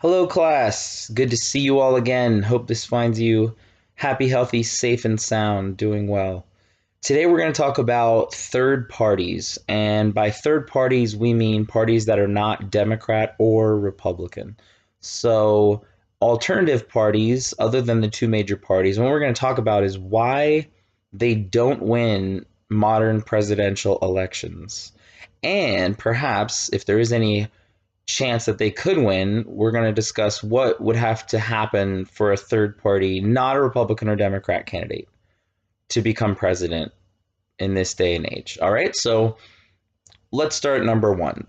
Hello, class. Good to see you all again. Hope this finds you happy, healthy, safe, and sound, doing well. Today, we're going to talk about third parties. And by third parties, we mean parties that are not Democrat or Republican. So, alternative parties, other than the two major parties, and what we're going to talk about is why they don't win modern presidential elections. And perhaps, if there is any chance that they could win, we're going to discuss what would have to happen for a third party, not a Republican or Democrat candidate, to become president in this day and age. All right, so let's start number one.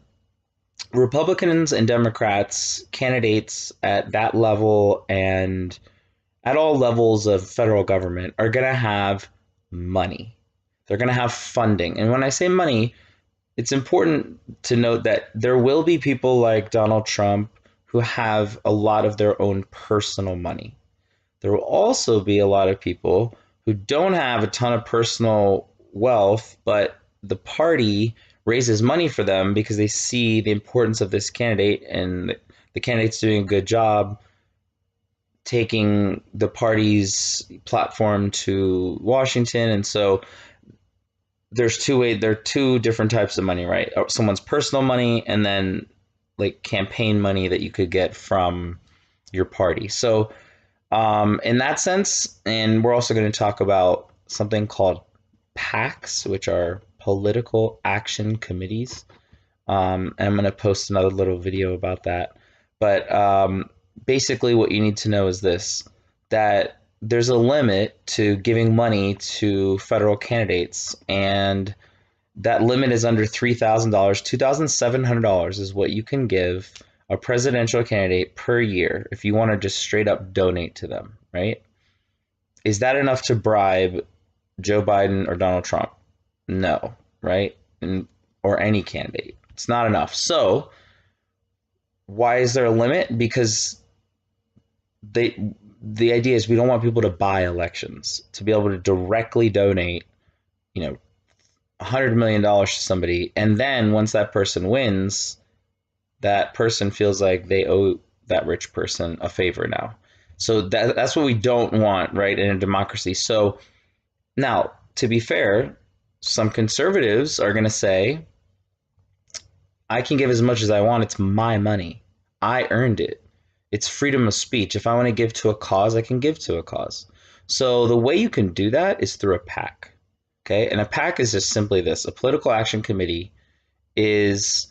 Republicans and Democrats, candidates at that level and at all levels of federal government, are going to have money. They're going to have funding. And when I say money, it's important to note that there will be people like Donald Trump who have a lot of their own personal money. There will also be a lot of people who don't have a ton of personal wealth, but the party raises money for them because they see the importance of this candidate and the candidate's doing a good job taking the party's platform to Washington. And so there are two different types of money, right? Someone's personal money and then like campaign money that you could get from your party. So in that sense, and we're also going to talk about something called PACs, which are political action committees. And I'm going to post another little video about that. But basically what you need to know is this, that there's a limit to giving money to federal candidates, and that limit is under $3,000. $2,700 is what you can give a presidential candidate per year if you want to just straight up donate to them, right? Is that enough to bribe Joe Biden or Donald Trump? No, right? Or any candidate. It's not enough. So why is there a limit? Because the idea is we don't want people to buy elections, to be able to directly donate, $100 million to somebody. And then once that person wins, that person feels like they owe that rich person a favor now. So that's what we don't want, right, in a democracy. So now, to be fair, some conservatives are going to say, I can give as much as I want. It's my money. I earned it. It's freedom of speech. If I want to give to a cause, I can give to a cause. So the way you can do that is through a PAC. Okay, and a PAC is just simply this. A political action committee is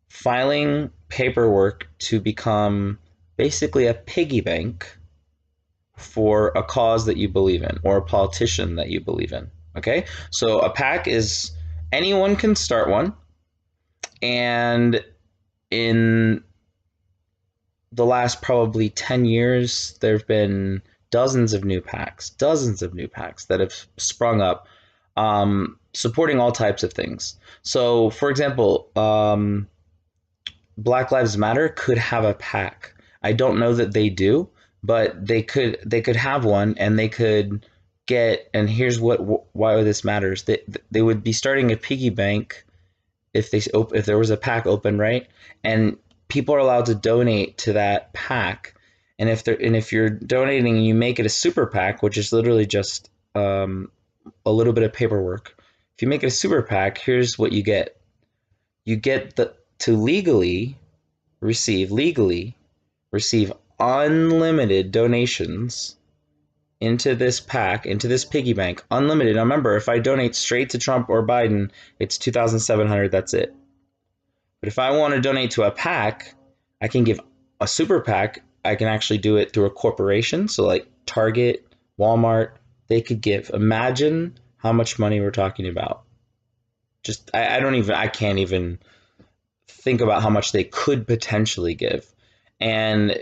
filing paperwork to become basically a piggy bank for a cause that you believe in or a politician that you believe in. Okay, so a PAC is anyone can start one, and in the last probably 10 years, there have been dozens of new PACs that have sprung up, supporting all types of things. So, for example, Black Lives Matter could have a PAC. I don't know that they do, but they could have one, and they could get. And here's why this matters. They would be starting a piggy bank if there was a PAC open, right? And people are allowed to donate to that PAC, and if you're donating and you make it a super PAC, which is literally just a little bit of paperwork. If you make it a super PAC, here's what you get. You get to legally receive unlimited donations into this PAC, into this piggy bank, unlimited. Now remember, if I donate straight to Trump or Biden, it's $2,700. That's it. But if I want to donate to a PAC, I can give a super PAC. I can actually do it through a corporation. So like Target, Walmart, they could give. Imagine how much money we're talking about. Just I can't even think about how much they could potentially give. And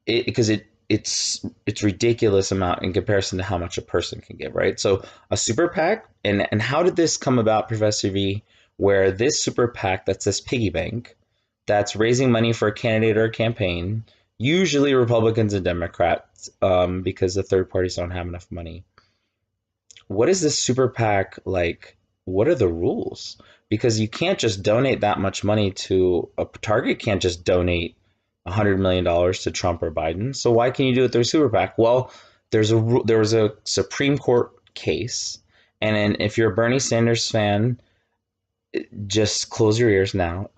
it's ridiculous amount in comparison to how much a person can give, right? So a super PAC, and how did this come about, Professor V? Where this super PAC, that's this piggy bank, that's raising money for a candidate or a campaign, usually Republicans and Democrats, because the third parties don't have enough money. What is this super PAC like? What are the rules? Because you can't just donate that much money to a Target, can't just donate $100 million to Trump or Biden. So why can you do it through super PAC? Well, there was a Supreme Court case, and if you're a Bernie Sanders fan, just close your ears now,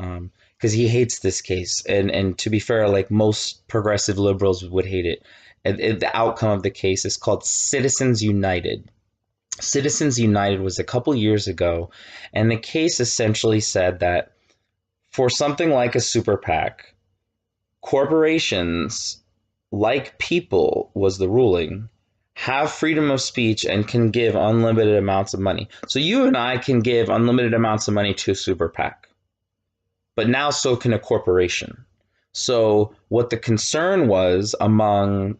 because he hates this case. And to be fair, like most progressive liberals would hate it. The outcome of the case is called Citizens United. Citizens United was a couple years ago, and the case essentially said that for something like a super PAC, corporations, like people, was the ruling, have freedom of speech and can give unlimited amounts of money. So you and I can give unlimited amounts of money to a super PAC, but now so can a corporation. So what the concern was among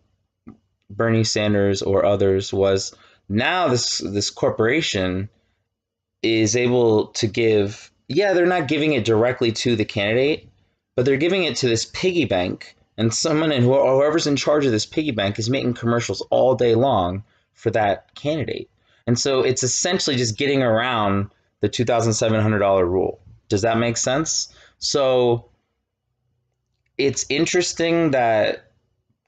Bernie Sanders or others was now this corporation is able to give, yeah, they're not giving it directly to the candidate, but they're giving it to this piggy bank, and someone and whoever's in charge of this piggy bank is making commercials all day long for that candidate. And so it's essentially just getting around the $2,700 rule. Does that make sense? So it's interesting that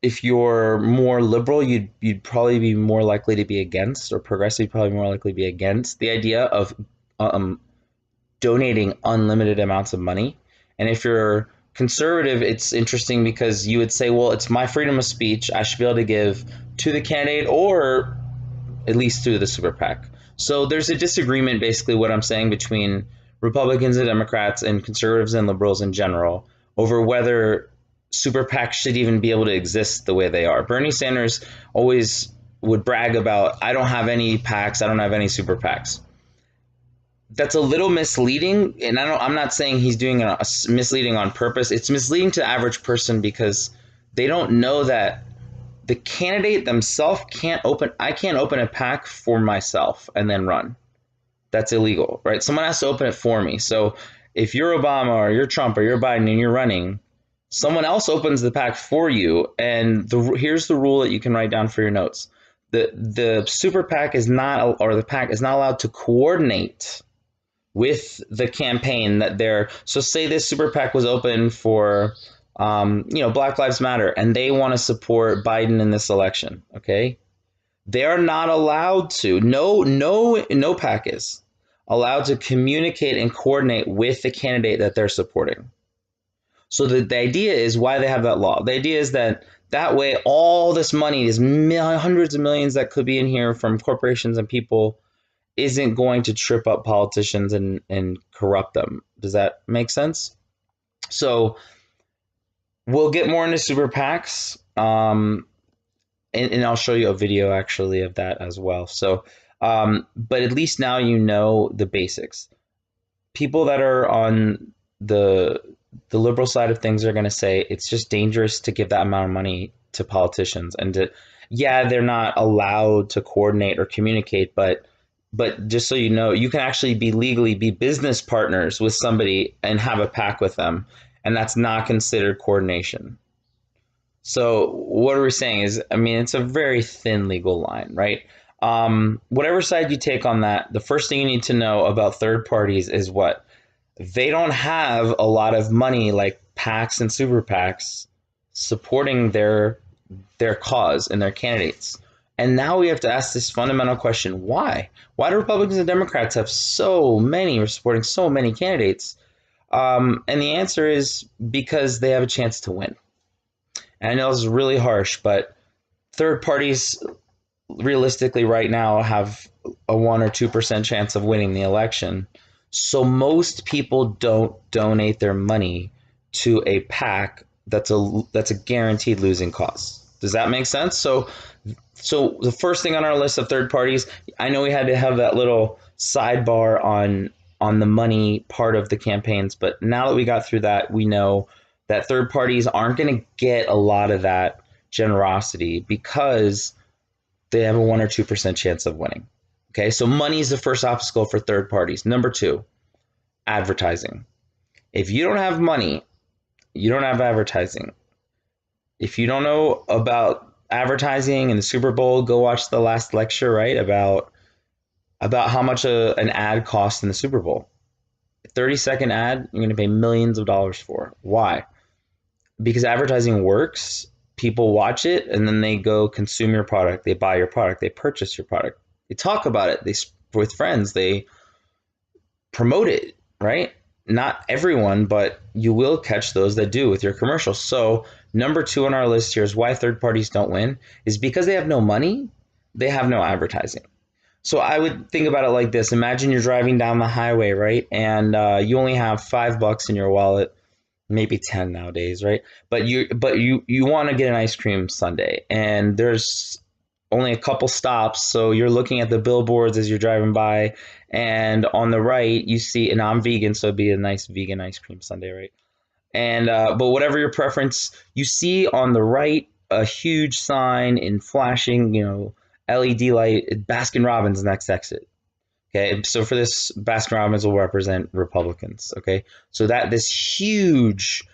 if you're more liberal, you'd probably be more likely to be against, or progressive, probably more likely to be against the idea of donating unlimited amounts of money. And if you're conservative, it's interesting because you would say, well, it's my freedom of speech. I should be able to give to the candidate or at least through the super PAC. So there's a disagreement, basically, what I'm saying, between Republicans and Democrats and conservatives and liberals in general over whether super PACs should even be able to exist the way they are. Bernie Sanders always would brag about, I don't have any PACs, I don't have any super PACs. That's a little misleading, and I'm not saying he's doing a misleading on purpose. It's misleading to the average person because they don't know that the candidate themselves I can't open a PAC for myself and then run. That's illegal, right? Someone has to open it for me. So if you're Obama or you're Trump or you're Biden and you're running, someone else opens the PAC for you. And here's the rule that you can write down for your notes. The super PAC is not, or the PAC is not allowed to coordinate with the campaign that they're. So say this super PAC was open for Black Lives Matter, and they want to support Biden in this election. Okay, they are not allowed to. No PAC is allowed to communicate and coordinate with the candidate that they're supporting. So the idea is why they have that law. The idea is that way all this money, these hundreds of millions that could be in here from corporations and people, isn't going to trip up politicians and corrupt them. Does that make sense? So we'll get more into super PACs, and I'll show you a video actually of that as well. So, but at least now you know the basics. People that are on the liberal side of things are going to say it's just dangerous to give that amount of money to politicians, and they're not allowed to coordinate or communicate, but just so you know, you can actually legally be business partners with somebody and have a PAC with them, and that's not considered coordination. So what are we saying is, it's a very thin legal line, right? Whatever side you take on that, the first thing you need to know about third parties is what? They don't have a lot of money like PACs and super PACs supporting their cause and their candidates. And now we have to ask this fundamental question: why? Why do Republicans and Democrats have so many, or supporting so many candidates? And the answer is because they have a chance to win. And I know this is really harsh, but third parties realistically right now have a 1 or 2% chance of winning the election. So most people don't donate their money to a PAC that's a guaranteed losing cause. Does that make sense? So the first thing on our list of third parties, I know we had to have that little sidebar on the money part of the campaigns, but now that we got through that, we know that third parties aren't going to get a lot of that generosity because they have a 1 or 2% chance of winning. Okay, so money is the first obstacle for third parties. Number 2, advertising. If you don't have money, you don't have advertising. If you don't know about advertising in the Super Bowl, go watch the last lecture, right? About how much an ad costs in the Super Bowl. A 30-second ad, you're going to pay millions of dollars for. Why? because advertising works, people watch it and then they go consume your product, they buy your product, they purchase your product, they talk about it, they with friends, they promote it, right? Not everyone, but you will catch those that do with your commercials. So number two on our list here is why third parties don't win is because they have no money, they have no advertising. So I would think about it like this. Imagine you're driving down the highway, right? And you only have $5 in your wallet, maybe 10 nowadays, right? But you want to get an ice cream sundae, and there's only a couple stops, so you're looking at the billboards as you're driving by, and on the right you see, and I'm vegan, so it'd be a nice vegan ice cream sundae, right? And but whatever your preference, you see on the right a huge sign in flashing, LED light, Baskin Robbins next exit. Okay, so for this, Baskin Robbins will represent Republicans. Okay, so that this huge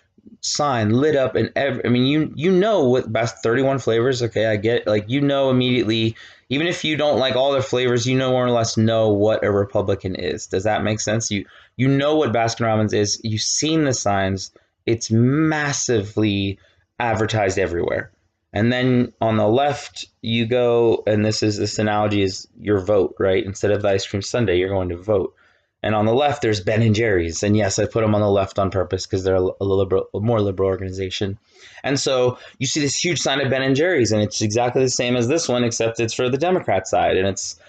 sign lit up, and I mean, you know what best 31 flavors. Okay, I get, like, immediately, even if you don't like all the flavors, more or less know what a Republican is. Does that make sense? You know what Baskin Robbins is. You've seen the signs. It's massively advertised everywhere. And then on the left, you go, and this analogy is your vote, right? Instead of the ice cream sundae, you're going to vote. And on the left, there's Ben and Jerry's. And yes, I put them on the left on purpose because they're a more liberal organization. And so you see this huge sign of Ben and Jerry's, and it's exactly the same as this one, except it's for the Democrat side. And it's,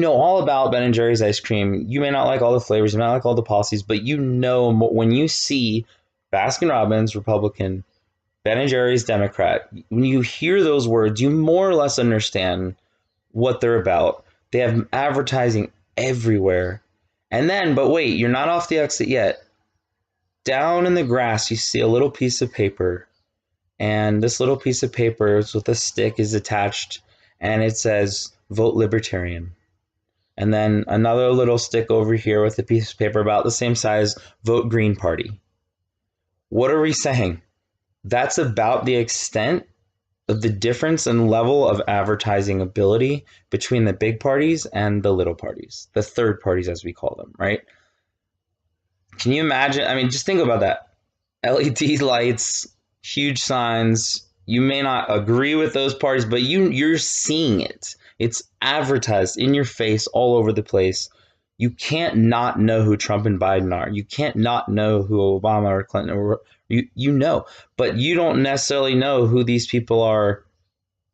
all about Ben and Jerry's ice cream. You may not like all the flavors, you may not like all the policies, but when you see Baskin Robbins, Republican, Ben and Jerry's, Democrat, when you hear those words, you more or less understand what they're about. They have advertising everywhere. And then, but wait, you're not off the exit yet. Down in the grass, you see a little piece of paper. And this little piece of paper with a stick is attached, and it says, vote Libertarian. And then another little stick over here with a piece of paper about the same size, vote Green Party. What are we saying? That's about the extent of the difference in level of advertising ability between the big parties and the little parties, the third parties as we call them, right? Can you imagine? I mean, just think about that. LED lights, huge signs. You may not agree with those parties, but you're seeing it. It's advertised in your face all over the place. You can't not know who Trump and Biden are. You can't not know who Obama or Clinton or but you don't necessarily know who these people are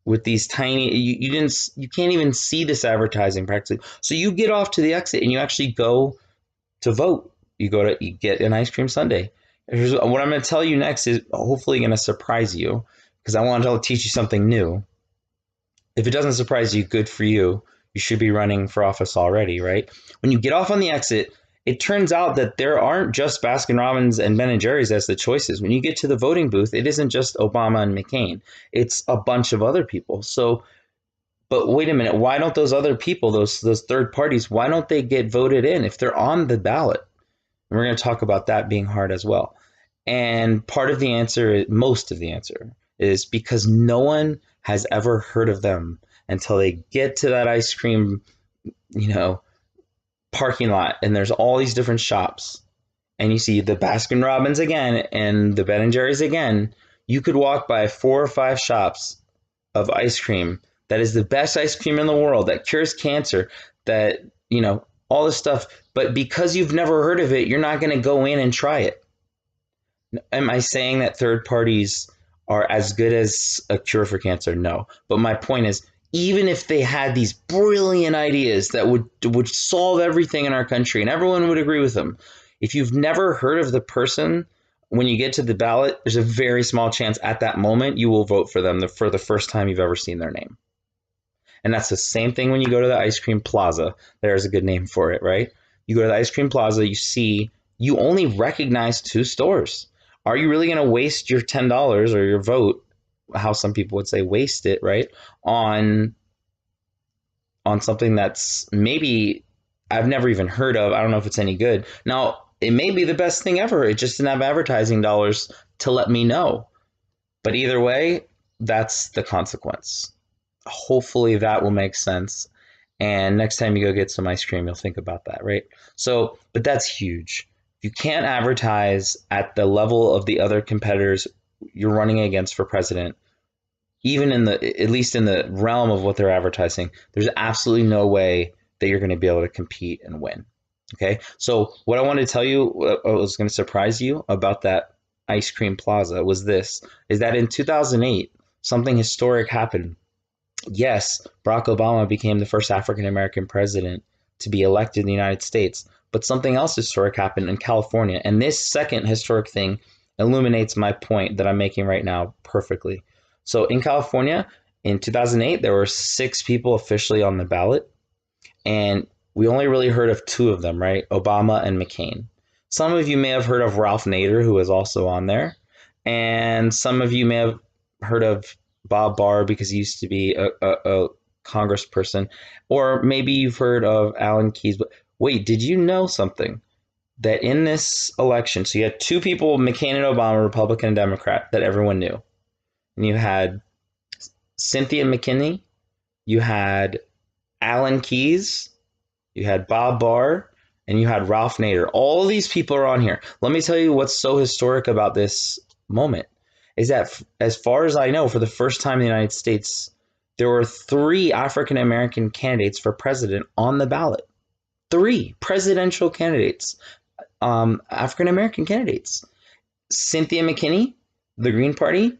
with these tiny. You can't even see this advertising practically. So you get off to the exit and you actually go to vote. You get an ice cream sundae. What I'm going to tell you next is hopefully going to surprise you, because I want to teach you something new. If it doesn't surprise you, good for you. You should be running for office already, right? When you get off on the exit, it turns out that there aren't just Baskin Robbins and Ben & Jerry's as the choices. When you get to the voting booth, it isn't just Obama and McCain. It's a bunch of other people. So, but wait a minute, why don't those other people, those third parties, why don't they get voted in if they're on the ballot? And we're going to talk about that being hard as well. And part of the answer, most of the answer, is because no one has ever heard of them until they get to that ice cream, parking lot, and there's all these different shops, and you see the Baskin Robbins again and the Ben and Jerry's again. You could walk by 4 or 5 shops of ice cream that is the best ice cream in the world, that cures cancer, that, all this stuff. But because you've never heard of it, you're not going to go in and try it. Am I saying that third parties are as good as a cure for cancer? No. But my point is, even if they had these brilliant ideas that would solve everything in our country and everyone would agree with them, if you've never heard of the person, when you get to the ballot, there's a very small chance at that moment you will vote for them for the first time you've ever seen their name. And that's the same thing when you go to the ice cream plaza. There's a good name for it, right? You go to the ice cream plaza, you only recognize 2 stores. Are you really going to waste your $10 or your vote, how some people would say waste it, right, on something that's maybe I've never even heard of? I don't know if it's any good. Now, it may be the best thing ever. It just didn't have advertising dollars to let me know. But either way, that's the consequence. Hopefully that will make sense. And next time you go get some ice cream, you'll think about that, right? So, but that's huge. You can't advertise at the level of the other competitors you're running against for president, even in the at least in the realm of what they're advertising, there's absolutely no way that you're going to be able to compete and win. Okay, so what I wanted to tell you, what was going to surprise you about that ice cream plaza was this: is that in 2008 something historic happened. Yes, Barack Obama became the first African American president to be elected in the United States, but something else historic happened in California. And this second historic thing illuminates my point that I'm making right now perfectly. So in California, in 2008, there were 6 people officially on the ballot, and we only really heard of 2 of them, right? Obama and McCain. Some of you may have heard of Ralph Nader, who was also on there, and some of you may have heard of Bob Barr because he used to be a congressperson, or maybe you've heard of Alan Keyes. But wait, did you know something? That in this election, so you had 2 people, McCain and Obama, Republican and Democrat, that everyone knew. And you had Cynthia McKinney, you had Alan Keyes, you had Bob Barr, and you had Ralph Nader. All these people are on here. Let me tell you what's so historic about this moment is that, as far as I know, for the first time in the United States, there were 3 African American candidates for president on the ballot. 3 presidential candidates, African American candidates: Cynthia McKinney, the Green Party,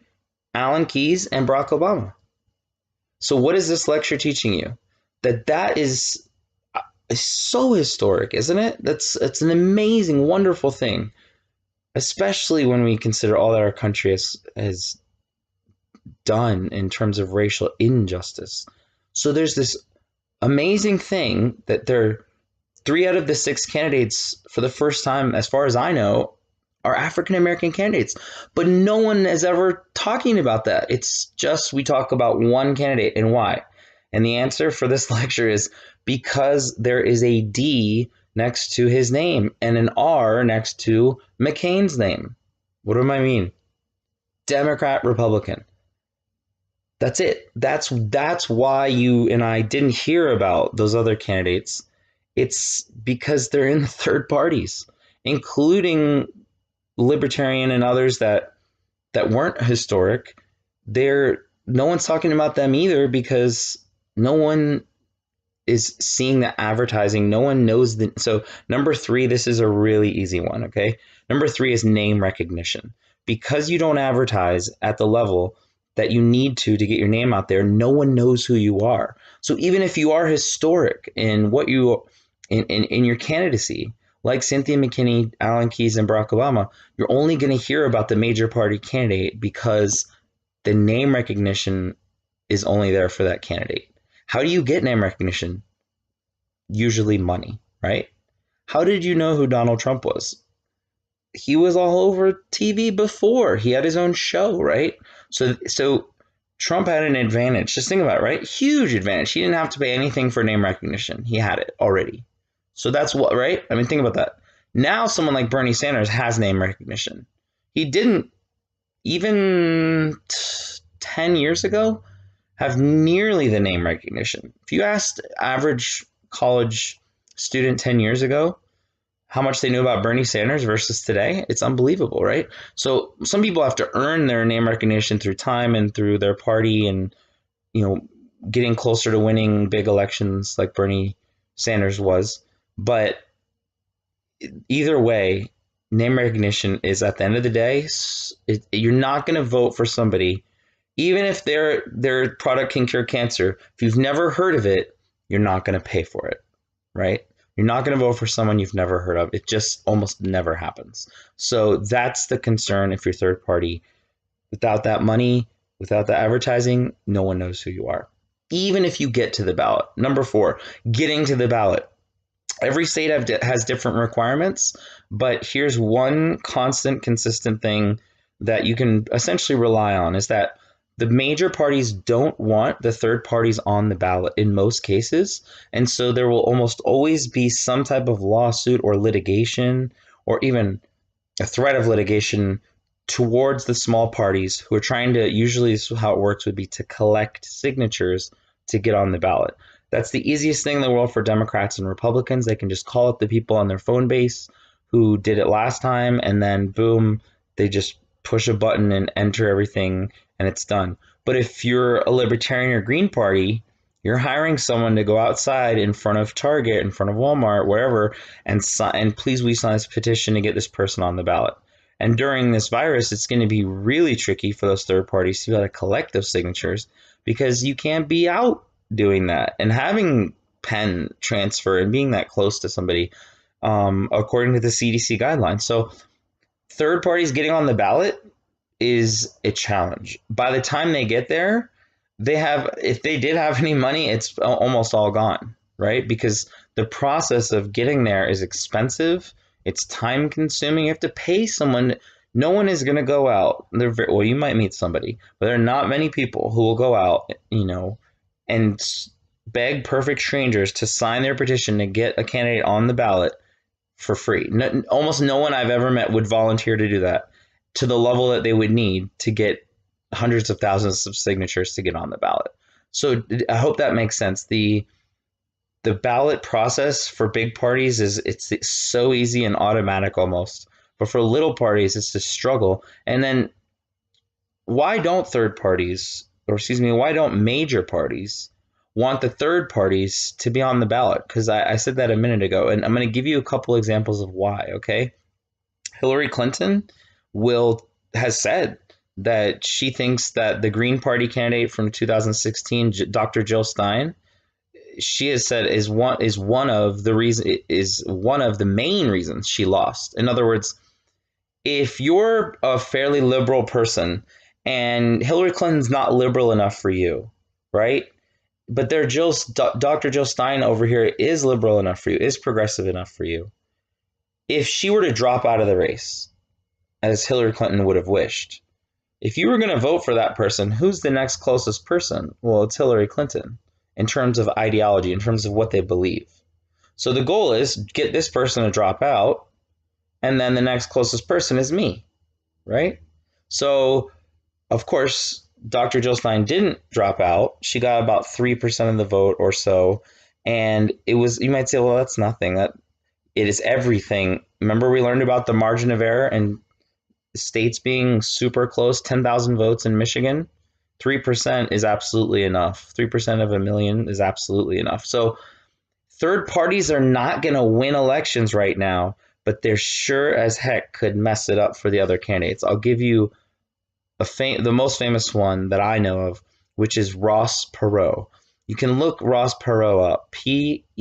Alan Keyes, and Barack Obama. So what is this lecture teaching you? That is so historic, isn't it? It's an amazing, wonderful thing, especially when we consider all that our country has done in terms of racial injustice. So there's this amazing thing that there are 3 out of the 6 candidates for the first time, as far as I know, are African American candidates. But no one is ever talking about that. It's just we talk about one candidate. And why? And the answer for this lecture is because there is a D next to his name and an R next to McCain's name. What do I mean? Democrat, Republican. That's it. That's why you and I didn't hear about those other candidates. It's because they're in the third parties, including Libertarian and others that weren't historic. No one's talking about them either because no one is seeing the advertising. No one knows so number 3, this is a really easy one, okay? Number 3 is name recognition. Because you don't advertise at the level that you need to get your name out there, no one knows who you are. So even if you are historic in what you in your candidacy, like Cynthia McKinney, Alan Keyes, and Barack Obama, you're only going to hear about the major party candidate because the name recognition is only there for that candidate. How do you get name recognition? Usually money, right? How did you know who Donald Trump was? He was all over TV before. He had his own show, right? So Trump had an advantage. Just think about it, right? Huge advantage. He didn't have to pay anything for name recognition. He had it already. So that's what, right? I mean, think about that. Now someone like Bernie Sanders has name recognition. He didn't even 10 years ago have nearly the name recognition. If you asked average college student 10 years ago how much they knew about Bernie Sanders versus today, it's unbelievable, right? So some people have to earn their name recognition through time and through their party and, getting closer to winning big elections like Bernie Sanders was. But either way, name recognition is, at the end of the day, you're not going to vote for somebody, even if their product can cure cancer. If you've never heard of it, you're not going to pay for it, right? You're not going to vote for someone you've never heard of. It just almost never happens. So that's the concern if you're third party. Without that money, without the advertising, no one knows who you are, even if you get to the ballot. Number 4, getting to the ballot. Every state has different requirements, but here's one constant, consistent thing that you can essentially rely on is that the major parties don't want the third parties on the ballot in most cases. And so there will almost always be some type of lawsuit or litigation or even a threat of litigation towards the small parties who are trying to, usually how it works would be to collect signatures to get on the ballot. That's the easiest thing in the world for Democrats and Republicans. They can just call up the people on their phone base who did it last time, and then boom, they just push a button and enter everything and it's done. But if you're a Libertarian or Green Party, you're hiring someone to go outside in front of Target, in front of Walmart, wherever, and please we sign this petition to get this person on the ballot. And during this virus, it's going to be really tricky for those third parties to be able to collect those signatures because you can't be out doing that. And having pen transfer and being that close to somebody, according to the CDC guidelines. So third parties getting on the ballot is a challenge. By the time they get there, if they did have any money, it's almost all gone, right? Because the process of getting there is expensive. It's time consuming. You have to pay someone. No one is going to go out. Well, you might meet somebody, but there are not many people who will go out, and beg perfect strangers to sign their petition to get a candidate on the ballot for free. Almost no one I've ever met would volunteer to do that to the level that they would need to get hundreds of thousands of signatures to get on the ballot. So I hope that makes sense. The ballot process for big parties it's so easy and automatic almost, but for little parties it's a struggle. And then why don't major parties want the third parties to be on the ballot? Because I said that a minute ago, and I'm going to give you a couple examples of why. Okay, Hillary Clinton has said that she thinks that the Green Party candidate from 2016, Dr. Jill Stein, she has said is one of the main reasons she lost. In other words, if you're a fairly liberal person and Hillary Clinton's not liberal enough for you, right? But Dr. Jill Stein over here is liberal enough for you, is progressive enough for you. If she were to drop out of the race, as Hillary Clinton would have wished, if you were going to vote for that person, who's the next closest person? Well, it's Hillary Clinton in terms of ideology, in terms of what they believe. So the goal is get this person to drop out, and then the next closest person is me, right? So, of course, Dr. Jill Stein didn't drop out. She got about 3% of the vote or so. And it was, you might say, well, that's nothing. It is everything. Remember we learned about the margin of error and states being super close, 10,000 votes in Michigan? 3% is absolutely enough. 3% of a million is absolutely enough. So third parties are not going to win elections right now, but they're sure as heck could mess it up for the other candidates. I'll give you the most famous one that I know of, which is Ross Perot. You can look Ross Perot up, Perot.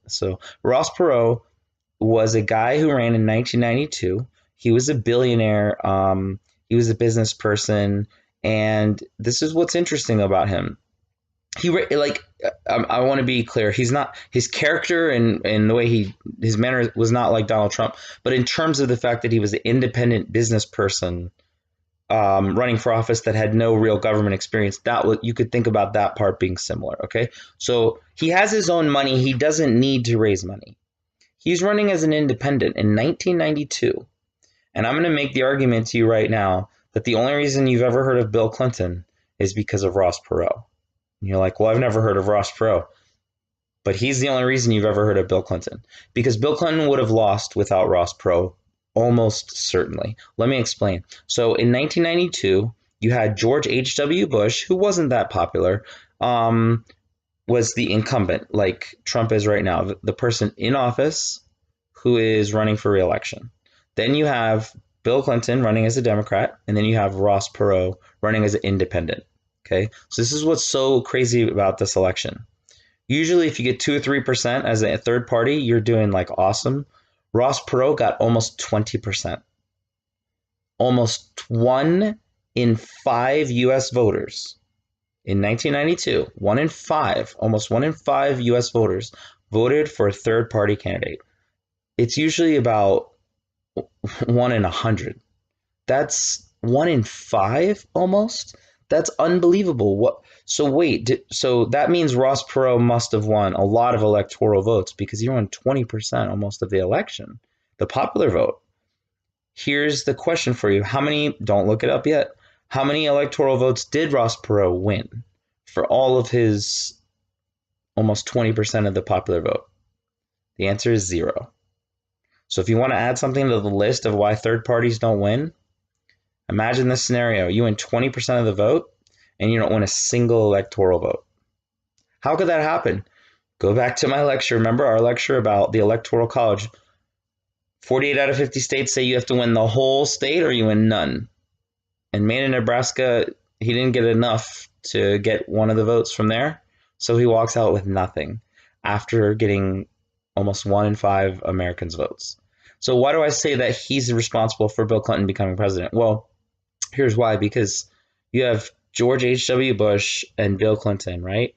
So Ross Perot was a guy who ran in 1992. He was a billionaire. He was a business person, and this is what's interesting about him. I want to be clear. He's not, his character and the way his manner was not like Donald Trump, but in terms of the fact that he was an independent business person running for office that had no real government experience, you could think about that part being similar. Okay, so he has his own money. He doesn't need to raise money. He's running as an independent in 1992, and I'm going to make the argument to you right now that the only reason you've ever heard of Bill Clinton is because of Ross Perot. And you're like, well, I've never heard of Ross Perot. But he's the only reason you've ever heard of Bill Clinton. Because Bill Clinton would have lost without Ross Perot, almost certainly. Let me explain. So in 1992, you had George H.W. Bush, who wasn't that popular, was the incumbent, like Trump is right now, the person in office who is running for re-election. Then you have Bill Clinton running as a Democrat, and then you have Ross Perot running as an independent. Okay, so this is what's so crazy about this election. Usually if you get 2 or 3% as a third party, you're doing like awesome. Ross Perot got almost 20%. Almost 1 in 5 U.S. voters in 1992, 1 in 5, almost 1 in 5 U.S. voters voted for a third party candidate. It's usually about 1 in 100. That's 1 in 5 almost. That's unbelievable. So that means Ross Perot must have won a lot of electoral votes because he won 20% almost of the election, the popular vote. Here's the question for you. Don't look it up yet. How many electoral votes did Ross Perot win for all of his almost 20% of the popular vote? The answer is 0. So if you want to add something to the list of why third parties don't win, imagine this scenario. You win 20% of the vote and you don't win a single electoral vote. How could that happen? Go back to my lecture. Remember our lecture about the Electoral College? 48 out of 50 states say you have to win the whole state or you win none. And Maine and Nebraska, he didn't get enough to get one of the votes from there. So he walks out with nothing after getting almost 1 in 5 Americans' votes. So why do I say that he's responsible for Bill Clinton becoming president? Well, here's why. Because you have George H.W. Bush and Bill Clinton, right?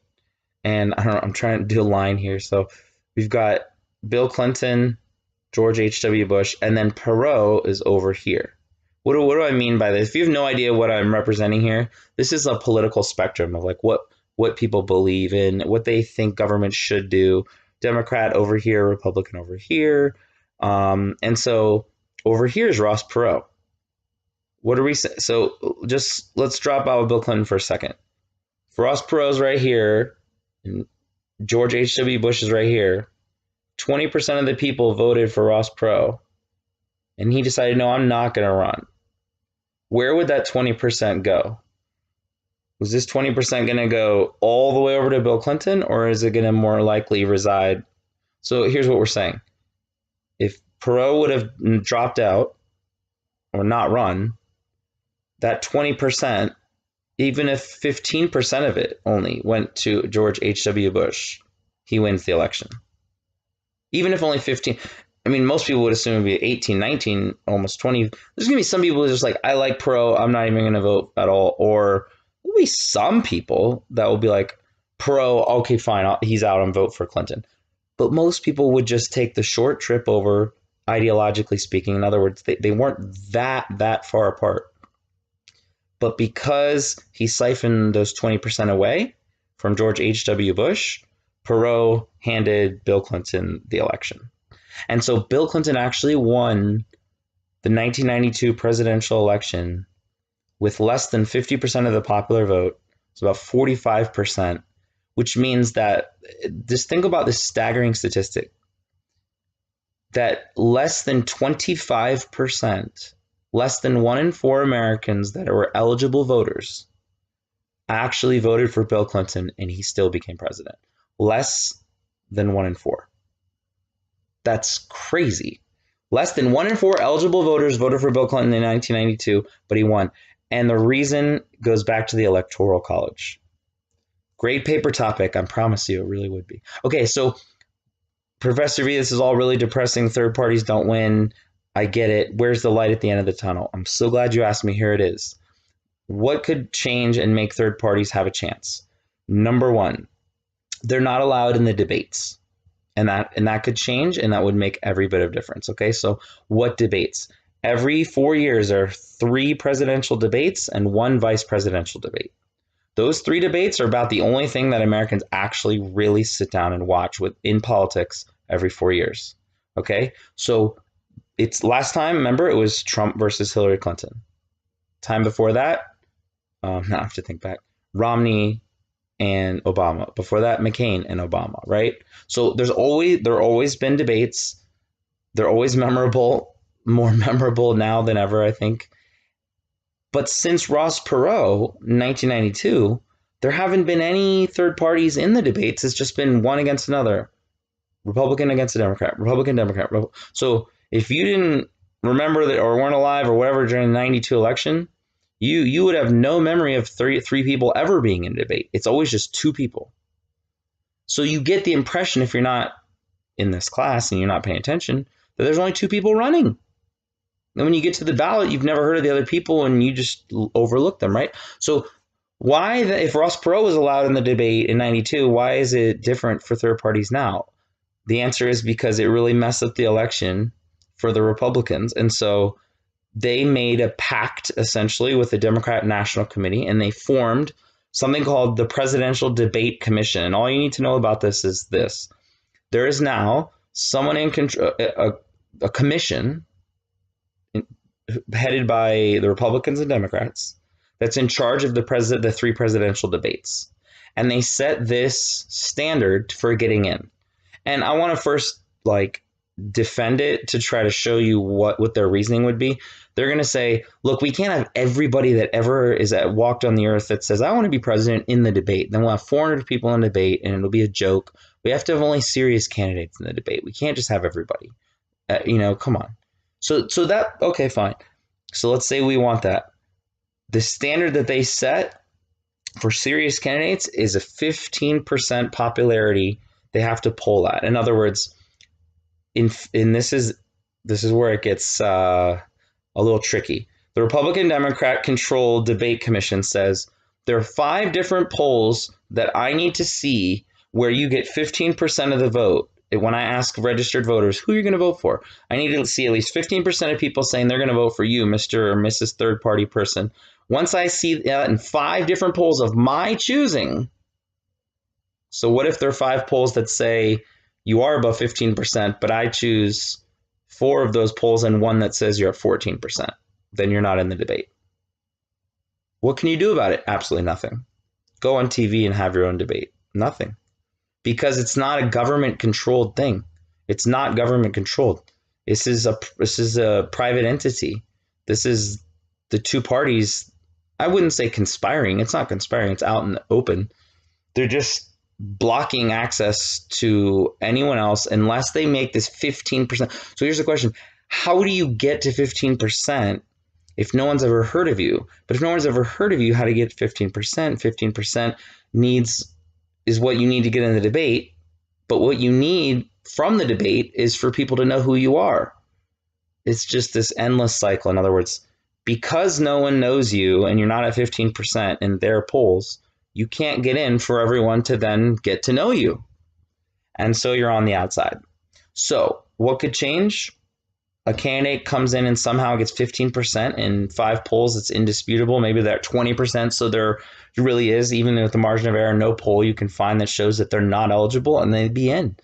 And I don't know, I'm trying to do a line here. So we've got Bill Clinton, George H.W. Bush, and then Perot is over here. What do I mean by this? If you have no idea what I'm representing here, this is a political spectrum of like what people believe in, what they think government should do. Democrat over here, Republican over here. And so over here is Ross Perot. What are we saying? So just let's drop out of Bill Clinton for a second. Ross Perot's right here, and George H.W. Bush is right here. 20% of the people voted for Ross Perot, and he decided, no, I'm not going to run. Where would that 20% go? Was this 20% going to go all the way over to Bill Clinton, or is it going to more likely reside? So here's what we're saying. If Perot would have dropped out or not run, that 20%, even if 15% of it only went to George H.W. Bush, he wins the election. Even if only 15, I mean, most people would assume it would be 18, 19, almost 20. There's going to be some people who are just like, I like Perot, I'm not even going to vote at all. Or there'll be some people that will be like, Perot, okay, fine, he's out and vote for Clinton. But most people would just take the short trip over, ideologically speaking. In other words, they weren't that far apart. But because he siphoned those 20% away from George H.W. Bush, Perot handed Bill Clinton the election. And so Bill Clinton actually won the 1992 presidential election with less than 50% of the popular vote. It's about 45%, which means that, just think about this staggering statistic, that less than 25%, less than 1 in 4 Americans that were eligible voters actually voted for Bill Clinton, and he still became president. Less than 1 in 4. That's crazy. Less than 1 in 4 eligible voters voted for Bill Clinton in 1992, but he won. And the reason goes back to the Electoral College. Great paper topic, I promise you, it really would be. Okay, so Professor V, this is all really depressing. Third parties don't win. I get it. Where's the light at the end of the tunnel? I'm so glad you asked me. Here it is. What could change and make third parties have a chance? Number one, they're not allowed in the debates. And that could change, and that would make every bit of difference. Okay, so what debates? Every 4 years there are 3 presidential debates and 1 vice presidential debate. Those 3 debates are about the only thing that Americans actually really sit down and watch with in politics every 4 years. Okay, so it's last time, remember, it was Trump versus Hillary Clinton. Time before that, now I have to think back, Romney and Obama. Before that, McCain and Obama, right? So there always been debates. They're always memorable, more memorable now than ever, I think. But since Ross Perot, 1992, there haven't been any third parties in the debates. It's just been one against another. Republican against a Democrat, Republican, Democrat. So if you didn't remember that or weren't alive or whatever during the 92 election, you would have no memory of three people ever being in a debate. It's always just 2 people. So you get the impression, if you're not in this class and you're not paying attention, that there's only 2 people running. And when you get to the ballot, you've never heard of the other people and you just overlook them, right? So if Ross Perot was allowed in the debate in 92, why is it different for third parties now? The answer is because it really messed up the election for the Republicans. And so they made a pact essentially with the Democrat National Committee, and they formed something called the Presidential Debate Commission. And all you need to know about this is this. There is now someone in control, a commission headed by the Republicans and Democrats that's in charge of the 3 presidential debates. And they set this standard for getting in. And I want to first defend it to try to show you what their reasoning would be, they're going to say, look, we can't have everybody that ever walked on the earth that says, I want to be president in the debate. Then we'll have 400 people in the debate and it'll be a joke. We have to have only serious candidates in the debate. We can't just have everybody. Come on. So that, okay, fine. So let's say we want that. The standard that they set for serious candidates is a 15% popularity they have to poll at. In other words, this is where it gets a little tricky. The Republican Democrat controlled debate commission says there are 5 different polls that I need to see where you get 15% of the vote. When I ask registered voters who you're going to vote for, I need to see at least 15% of people saying they're going to vote for you, Mr. or Mrs. Third Party person. Once I see that in 5 different polls of my choosing, so what if there are 5 polls that say you are above 15%, but I choose 4 of those polls and one that says you're at 14%? Then you're not in the debate. What can you do about it? Absolutely nothing. Go on TV and have your own debate. Nothing. Because it's not a government-controlled thing. It's not government-controlled. This is a private entity. This is the 2 parties. I wouldn't say conspiring. It's not conspiring. It's out in the open. They're just blocking access to anyone else unless they make this 15%. So here's the question. How do you get to 15% if no one's ever heard of you? But if no one's ever heard of you, how to get 15%? 15% is what you need to get in the debate. But what you need from the debate is for people to know who you are. It's just this endless cycle. In other words, because no one knows you and you're not at 15% in their polls, you can't get in for everyone to then get to know you. And so you're on the outside. So what could change? A candidate comes in and somehow gets 15% in 5 polls. It's indisputable. Maybe they're at 20%. So there really is, even with the margin of error, no poll you can find that shows that they're not eligible and they'd be in.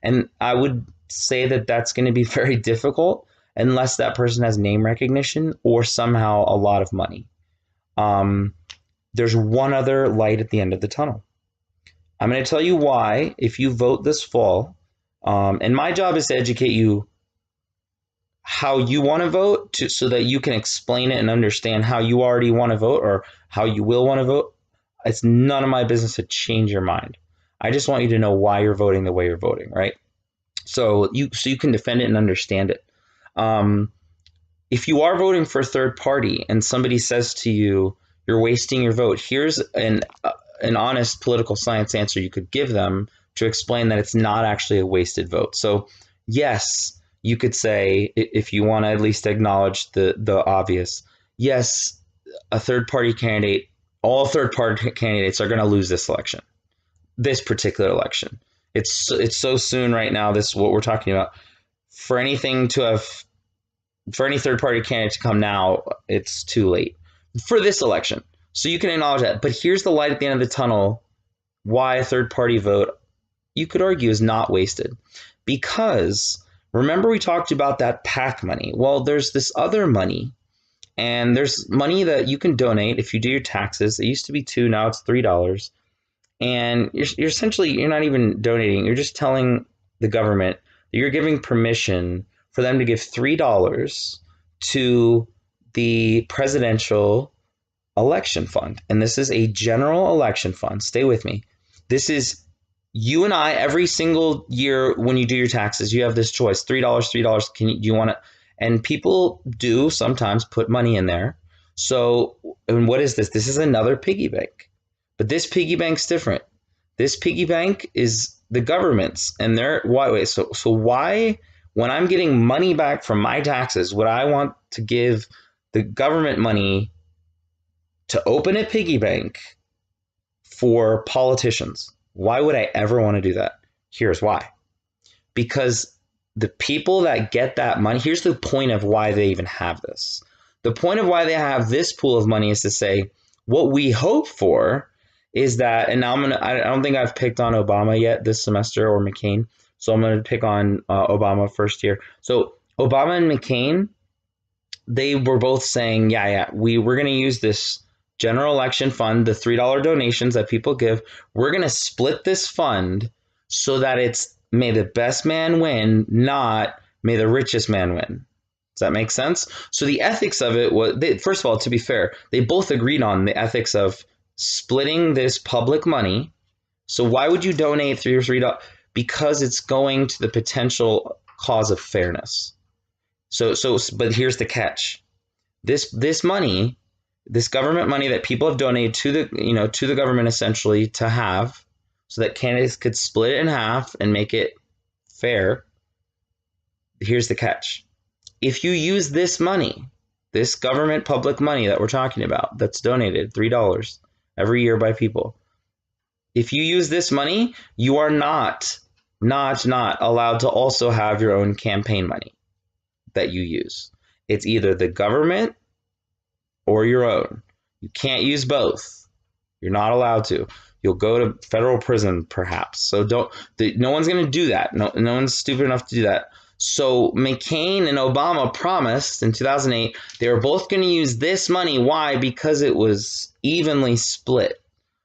And I would say that that's going to be very difficult unless that person has name recognition or somehow a lot of money. There's one other light at the end of the tunnel. I'm going to tell you why, if you vote this fall, and my job is to educate you how you want to vote so that you can explain it and understand how you already want to vote or how you will want to vote. It's none of my business to change your mind. I just want you to know why you're voting the way you're voting, right? So you can defend it and understand it. If you are voting for a third party and somebody says to you, you're wasting your vote, here's an honest political science answer you could give them to explain that it's not actually a wasted vote. So yes, you could say, if you want to at least acknowledge the obvious, yes, a third-party candidate, all third-party candidates are going to lose this election, this particular election. It's so soon right now, this is what we're talking about. For any third-party candidate to come now, it's too late for this election. So you can acknowledge that. But here's the light at the end of the tunnel, why a third-party vote, you could argue, is not wasted. Because remember we talked about that PAC money. Well, there's this other money, and there's money that you can donate if you do your taxes. It used to be $2, now it's $3. And you're essentially, you're not even donating. You're just telling the government that you're giving permission for them to give $3 to the presidential election fund. And this is a general election fund. Stay with me. This is you and I, every single year when you do your taxes, you have this choice, $3, $3. Do you want to? And people do sometimes put money in there. So, and what is this? This is another piggy bank. But this piggy bank's different. This piggy bank is the government's, and they're why? So why, when I'm getting money back from my taxes, would I want to give the government money to open a piggy bank for politicians? Why would I ever want to do that? Here's why. Because the people that get that money, here's the point of why they even have this. The point of why they have this pool of money is to say, what we hope for is that, and now I don't think I've picked on Obama yet this semester, or McCain, so I'm going to pick on Obama first here. So Obama and McCain, they were both saying, we're going to use this general election fund, the $3 donations that people give. We're going to split this fund so that it's may the best man win, not May the richest man win. Does that make sense? So the ethics of it was, first of all, to be fair, they both agreed on the ethics of splitting this public money. So why would you donate $3? Because it's going to the potential cause of fairness. But here's the catch. This money, this government money that people have donated to the government essentially to have, so that candidates could split it in half and make it fair. Here's the catch. If you use this money, this government public money that we're talking about, that's donated, $3 every year by people, if you use this money, you are not allowed to also have your own campaign money that you use. It's either the government or your own. You can't use both. You're not allowed to. You'll go to federal prison, perhaps. So no one's going to do that. No one's stupid enough to do that. So McCain and Obama promised in 2008 they were both going to use this money. Why? Because it was evenly split.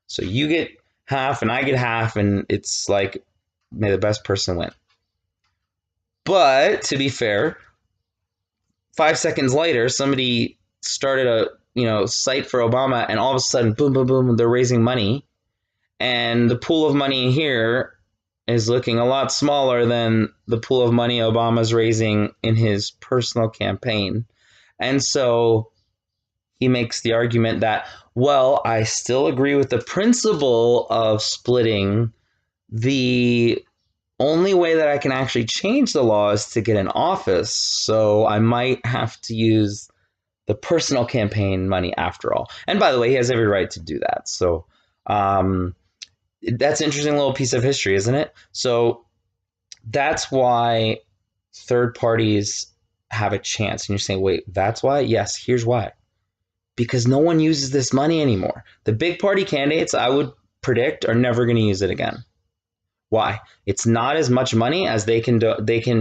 So you get half and I get half, and it's like, may the best person win. But to be fair, 5 seconds later, somebody started a site for Obama, and all of a sudden, boom, boom, boom, they're raising money. And the pool of money here is looking a lot smaller than the pool of money Obama's raising in his personal campaign. And so he makes the argument that, well, I still agree with the principle of splitting. The only way that I can actually change the law is to get in office. So I might have to use the personal campaign money after all. And by the way, he has every right to do that. So that's an interesting little piece of history, isn't it? So that's why third parties have a chance. And you're saying, wait, that's why? Yes, here's why. Because no one uses this money anymore. The big party candidates, I would predict, are never going to use it again. Why? It's not as much money as they can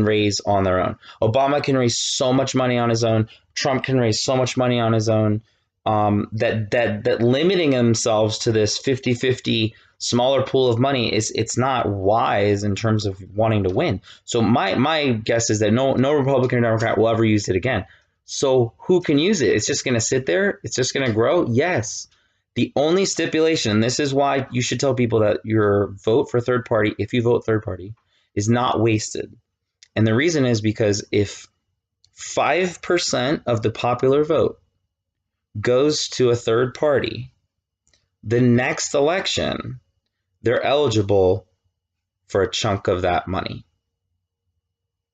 raise on their own. Obama can raise so much money on his own. Trump can raise so much money on his own. That limiting themselves to this 50-50 smaller pool of money it's not wise in terms of wanting to win. So my guess is that no Republican or Democrat will ever use it again. So who can use it? It's just going to sit there. It's just going to grow. Yes. The only stipulation, and this is why you should tell people that your vote for third party, if you vote third party, is not wasted. And the reason is because if 5% of the popular vote goes to a third party, the next election, they're eligible for a chunk of that money.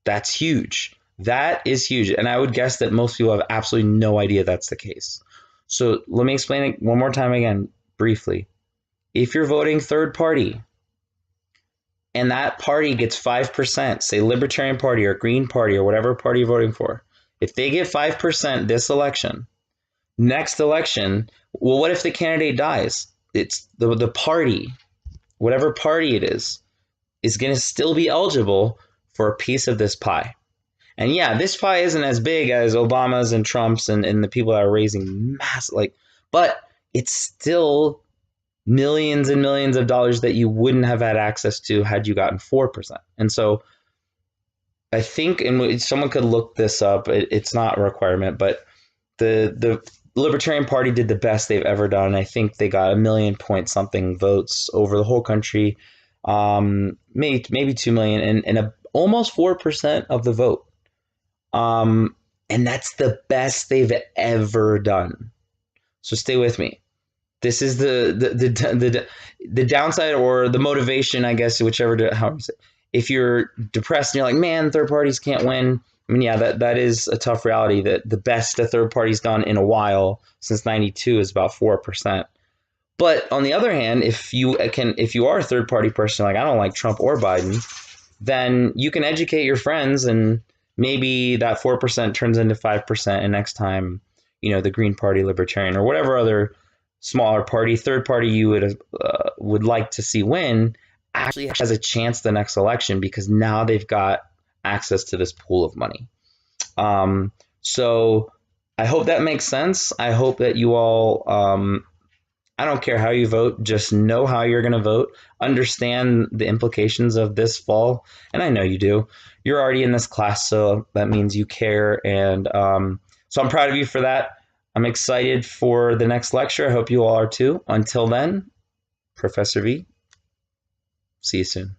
That's huge. That is huge. And I would guess that most people have absolutely no idea that's the case. So let me explain it one more time again, briefly. If you're voting third party and that party gets 5%, say Libertarian Party or Green Party or whatever party you're voting for, if they get 5% this election, next election, well, what if the candidate dies? It's the party, whatever party it is going to still be eligible for a piece of this pie. And yeah, this pie isn't as big as Obama's and Trump's and the people that are raising but it's still millions and millions of dollars that you wouldn't have had access to had you gotten 4%. And so I think, and someone could look this up, it's not a requirement, but the Libertarian Party did the best they've ever done. I think they got 1 million point something votes over the whole country, maybe 2 million, and almost 4% of the vote. And that's the best they've ever done. So stay with me. This is the downside or the motivation, I guess, whichever how you say. If you're depressed and you're like, man, third parties can't win. I mean, yeah, that is a tough reality. That the best a third party's done in a while since '92 is about 4%. But on the other hand, if you are a third party person, like I don't like Trump or Biden, then you can educate your friends, and maybe that 4% turns into 5%, and next time, the Green Party, Libertarian, or whatever other smaller party, third party you would like to see win, actually has a chance the next election because now they've got access to this pool of money. So I hope that makes sense. I hope that you all I don't care how you vote, just know how you're going to vote, understand the implications of this fall. And I know you do. You're already in this class, so that means you care. And so I'm proud of you for that. I'm excited for the next lecture. I hope you all are too. Until then, Professor V, see you soon.